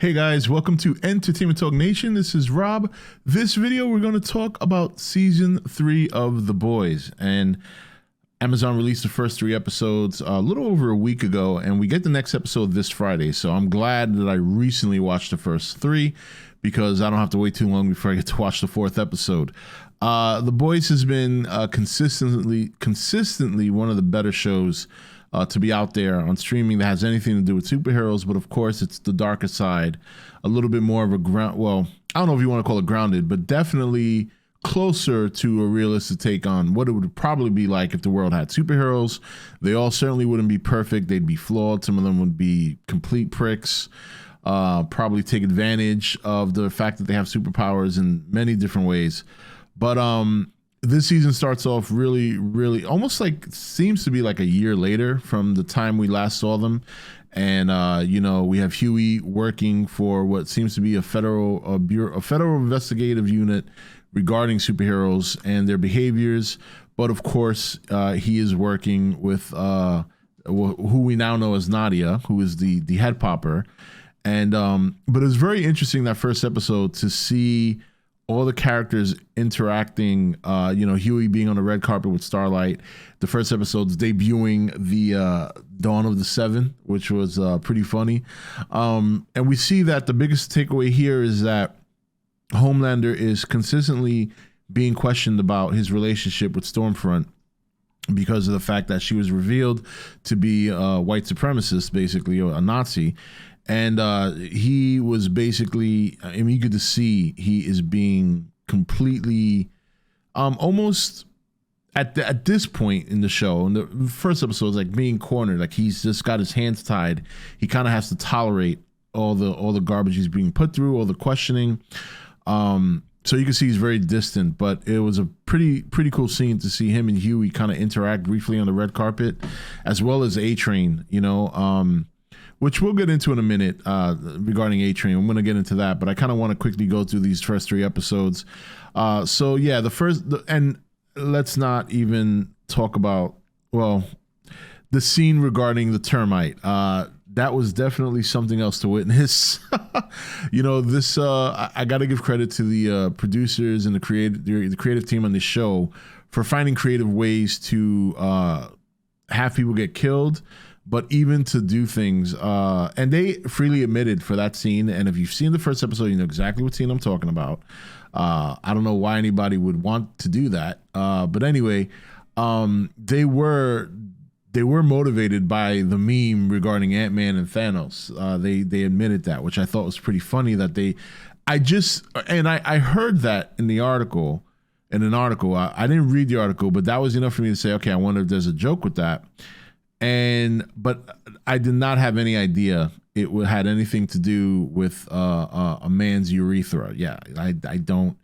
Hey guys, welcome to Entertainment Talk Nation. This is Rob. This video we're going to talk about season 3 of The Boys, and Amazon released the first 3 episodes a little over a week ago, and we get the next episode this Friday. So I'm glad that I recently watched the first 3 because I don't have to wait too long before I get to watch the 4th episode. The Boys has been consistently one of the better shows to be out there on streaming that has anything to do with superheroes, but of course it's the darker side, a little bit more of a well, I don't know if you want to call it grounded, but definitely closer to a realistic take on what it would probably be like if the world had superheroes. They all certainly wouldn't be perfect. They'd be flawed. Some of them would be complete pricks, probably take advantage of the fact that they have superpowers in many different ways. But this season starts off really almost like seems to be like a year later from the time we last saw them. And, we have Huey working for what seems to be a federal investigative unit regarding superheroes and their behaviors. But of course, he is working with who we now know as Nadia, who is the head popper. And but it was very interesting that first episode to see all the characters interacting, Huey being on the red carpet with Starlight, the first episode's debuting the Dawn of the Seven, which was pretty funny. And we see that the biggest takeaway here is that Homelander is consistently being questioned about his relationship with Stormfront because of the fact that she was revealed to be a white supremacist, basically, or a Nazi. And he was basically, you get to see he is being completely, almost at this point in the show, in the first episode, is like being cornered. Like he's just got his hands tied. He kind of has to tolerate all the garbage he's being put through, all the questioning. So you can see he's very distant, but it was a pretty cool scene to see him and Huey kind of interact briefly on the red carpet, as well as A.T.N, which we'll get into in a minute regarding A.T.N. I'm going to get into that, but I kind of want to quickly go through these first 3 episodes. And let's not even talk about, the scene regarding the termite. That was definitely something else to witness. I got to give credit to the producers and the creative team on this show for finding creative ways to have people get killed, but even to do things, and they freely admitted for that scene. And if you've seen the first episode, you know exactly what scene I'm talking about. I don't know why anybody would want to do that. But anyway, they were motivated by the meme regarding Ant-Man and Thanos. They admitted that, which I thought was pretty funny that I heard that in an article. I didn't read the article, but that was enough for me to say, okay, I wonder if there's a joke with that. But I did not have any idea it had anything to do with a man's urethra. Yeah, I don't.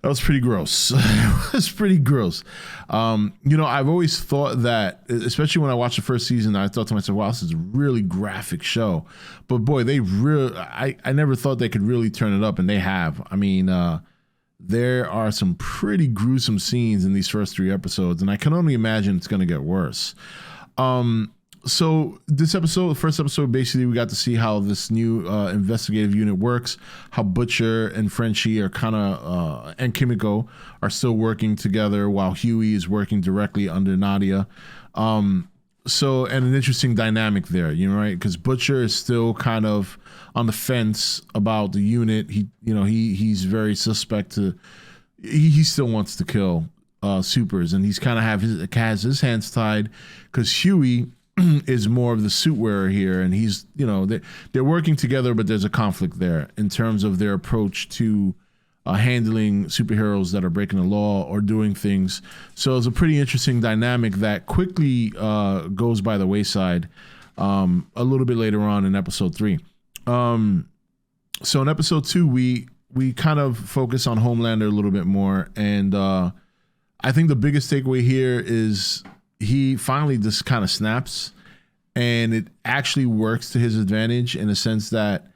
That was pretty gross. It was pretty gross. I've always thought that, especially when I watched the first season, I thought to myself, wow, this is a really graphic show. But boy, I never thought they could really turn it up, and they have. I mean, there are some pretty gruesome scenes in these first 3 episodes, and I can only imagine it's going to get worse. So this episode, the first episode, basically we got to see how this new investigative unit works, how Butcher and Frenchie are and Kimiko are still working together while Huey is working directly under Nadia. And an interesting dynamic there, right? Because Butcher is still kind of on the fence about the unit. He's very suspect to. He still wants to kill supers, and he's kind of has his hands tied because Huey is more of the suit wearer here, and he's they're working together, but there's a conflict there in terms of their approach to handling superheroes that are breaking the law or doing things. So it's a pretty interesting dynamic that quickly goes by the wayside a little bit later on in episode 3. So in episode 2, we kind of focus on Homelander a little bit more, and I think the biggest takeaway here is he finally just kind of snaps, and it actually works to his advantage in the sense that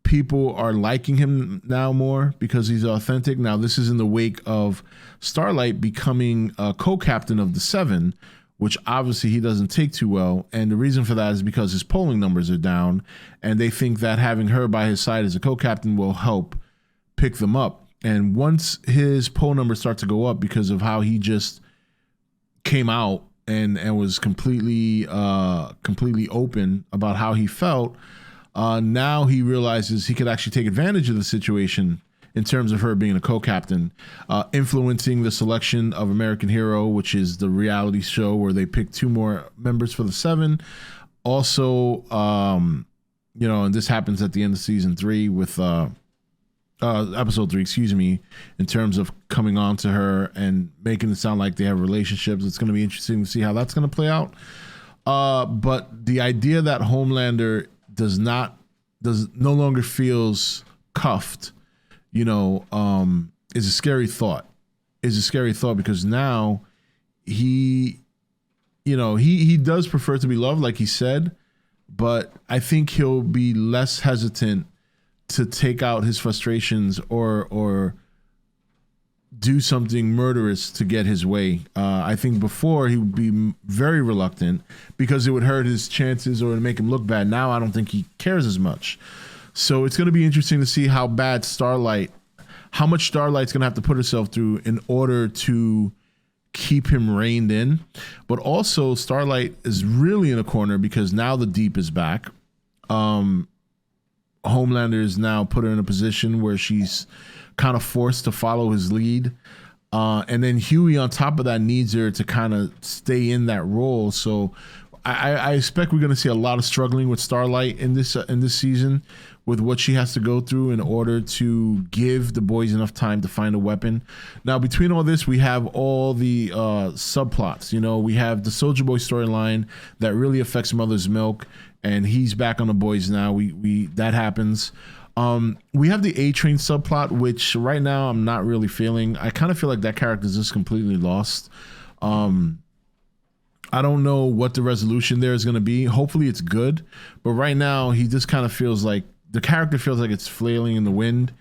people are liking him now more because he's authentic. Now, this is in the wake of Starlight becoming a co-captain of the Seven, which obviously he doesn't take too well. And the reason for that is because his polling numbers are down, and they think that having her by his side as a co-captain will help pick them up. And once his poll numbers start to go up because of how he just came out and was completely open about how he felt, now he realizes he could actually take advantage of the situation in terms of her being a co-captain, influencing the selection of American Hero, which is the reality show where they pick 2 more members for the 7. Also, and this happens at the end of season 3 with episode 3, excuse me, in terms of coming on to her and making it sound like they have relationships. It's going to be interesting to see how that's going to play out. But the idea that Homelander no longer feels cuffed, is a scary thought. Is a scary thought because now he does prefer to be loved, like he said, but I think he'll be less hesitant to take out his frustrations or do something murderous to get his way. I think before he would be very reluctant because it would hurt his chances or make him look bad. Now I don't think he cares as much. So it's going to be interesting to see how much Starlight's going to have to put herself through in order to keep him reined in. But also Starlight is really in a corner because now the Deep is back. Homelander is now put her in a position where she's kind of forced to follow his lead. And then Huey on top of that needs her to kind of stay in that role. So I expect we're going to see a lot of struggling with Starlight in this season with what she has to go through in order to give the boys enough time to find a weapon. Now, between all this, we have all the subplots. We have the Soldier Boy storyline that really affects Mother's Milk, and he's back on the boys now. That happens. We have the A-Train subplot, which right now I'm not really feeling. I kind of feel like that character is just completely lost. I don't know what the resolution there is going to be. Hopefully it's good. But right now, he just kind of feels like the character feels like it's flailing in the wind.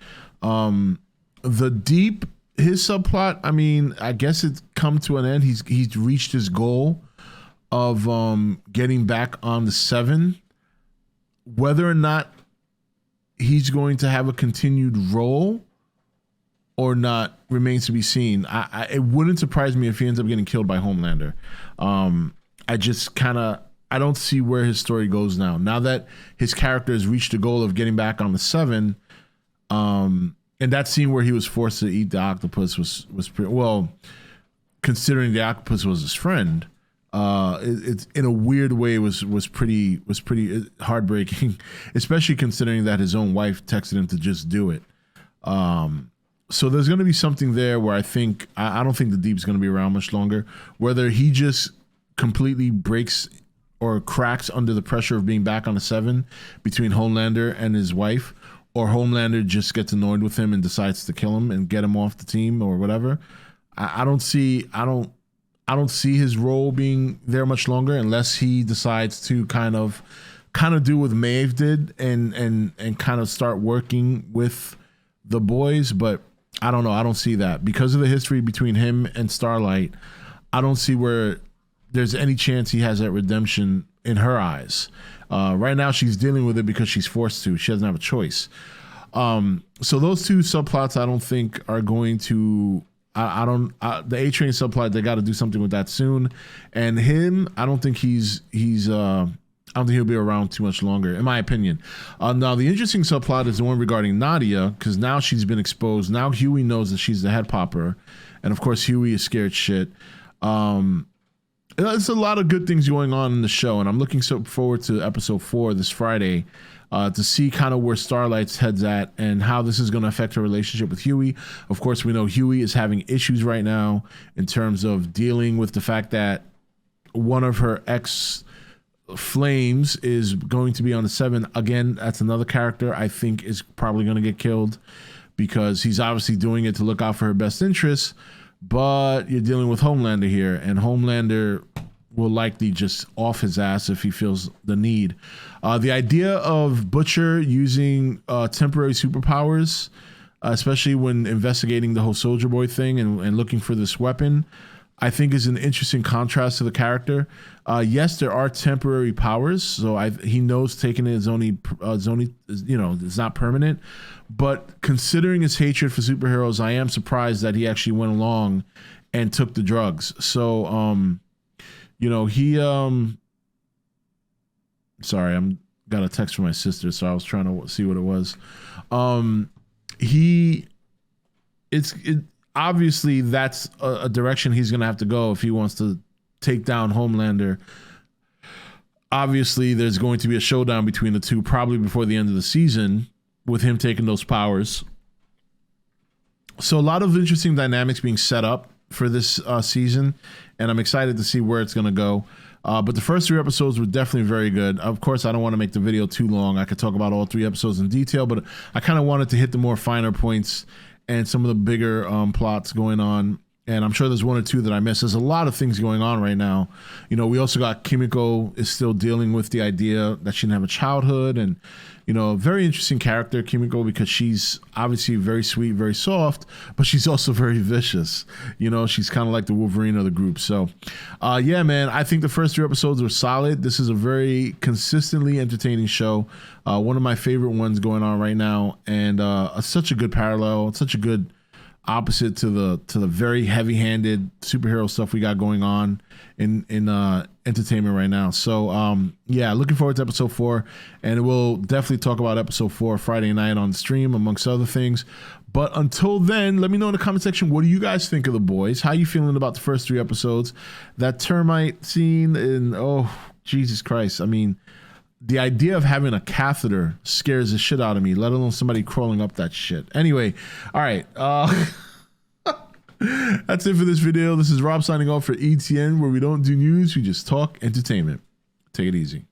The Deep, his subplot, I mean, I guess it's come to an end. He's reached his goal of getting back on the 7. Whether or not he's going to have a continued role or not remains to be seen. It wouldn't surprise me if he ends up getting killed by Homelander. I don't see where his story goes now. Now that his character has reached the goal of getting back on the 7, and that scene where he was forced to eat the octopus was pretty, well, considering the octopus was his friend, it's in a weird way was pretty heartbreaking, especially considering that his own wife texted him to just do it. So there's going to be something there where I don't think the Deep's going to be around much longer. Whether he just completely breaks or cracks under the pressure of being back on the 7 between Homelander and his wife, or Homelander just gets annoyed with him and decides to kill him and get him off the team or whatever. I don't see his role being there much longer unless he decides to kind of do what Maeve did and kind of start working with the boys. But I don't know. I don't see that because of the history between him and Starlight. I don't see where there's any chance he has that redemption in her eyes. Right now, she's dealing with it because she's forced to. She doesn't have a choice. So those two subplots, I don't think are going to. The A-Train subplot, they got to do something with that soon. And him, I don't think I don't think he'll be around too much longer, in my opinion. Now, the interesting subplot is the one regarding Nadia, because now she's been exposed. Now Huey knows that she's the head popper. And, of course, Huey is scared shit. There's a lot of good things going on in the show, and I'm looking so forward to episode 4 this Friday to see kind of where Starlight's head's at and how this is going to affect her relationship with Huey. Of course, we know Huey is having issues right now in terms of dealing with the fact that one of her ex-flames is going to be on the 7. Again, that's another character I think is probably going to get killed because he's obviously doing it to look out for her best interests. But you're dealing with Homelander here, and Homelander will likely just off his ass if he feels the need. The idea of Butcher using temporary superpowers, especially when investigating the whole Soldier Boy thing and looking for this weapon, I think is an interesting contrast to the character. Yes, there are temporary powers, so he knows taking it is only it's not permanent. But considering his hatred for superheroes, I am surprised that he actually went along and took the drugs. So he sorry, I'm got a text from my sister, so I was trying to see what it was. Obviously that's a direction he's going to have to go if he wants to take down Homelander. Obviously, there's going to be a showdown between the two, probably before the end of the season, with him taking those powers. So a lot of interesting dynamics being set up for this season, and I'm excited to see where it's going to go. But the first 3 episodes were definitely very good. Of course, I don't want to make the video too long. I could talk about all 3 episodes in detail, but I kind of wanted to hit the more finer points and some of the bigger plots going on. And I'm sure there's 1 or 2 that I missed. There's a lot of things going on right now. We also got Kimiko is still dealing with the idea that she didn't have a childhood. And, a very interesting character, Kimiko, because she's obviously very sweet, very soft, but she's also very vicious. She's kind of like the Wolverine of the group. So, yeah, man, I think the first 3 episodes were solid. This is a very consistently entertaining show. One of my favorite ones going on right now. And such a good parallel, such a good opposite to the very heavy-handed superhero stuff we got going on in entertainment right now. So yeah, looking forward to episode 4, and we'll definitely talk about episode 4 Friday night on the stream, amongst other things. But until then, let me know in the comment section, what do you guys think of The Boys? How you feeling about the first 3 episodes? That termite scene, and oh Jesus Christ, I mean, the idea of having a catheter scares the shit out of me, let alone somebody crawling up that shit. Anyway, all right. That's it for this video. This is Rob signing off for E.T.N, where we don't do news, we just talk entertainment. Take it easy.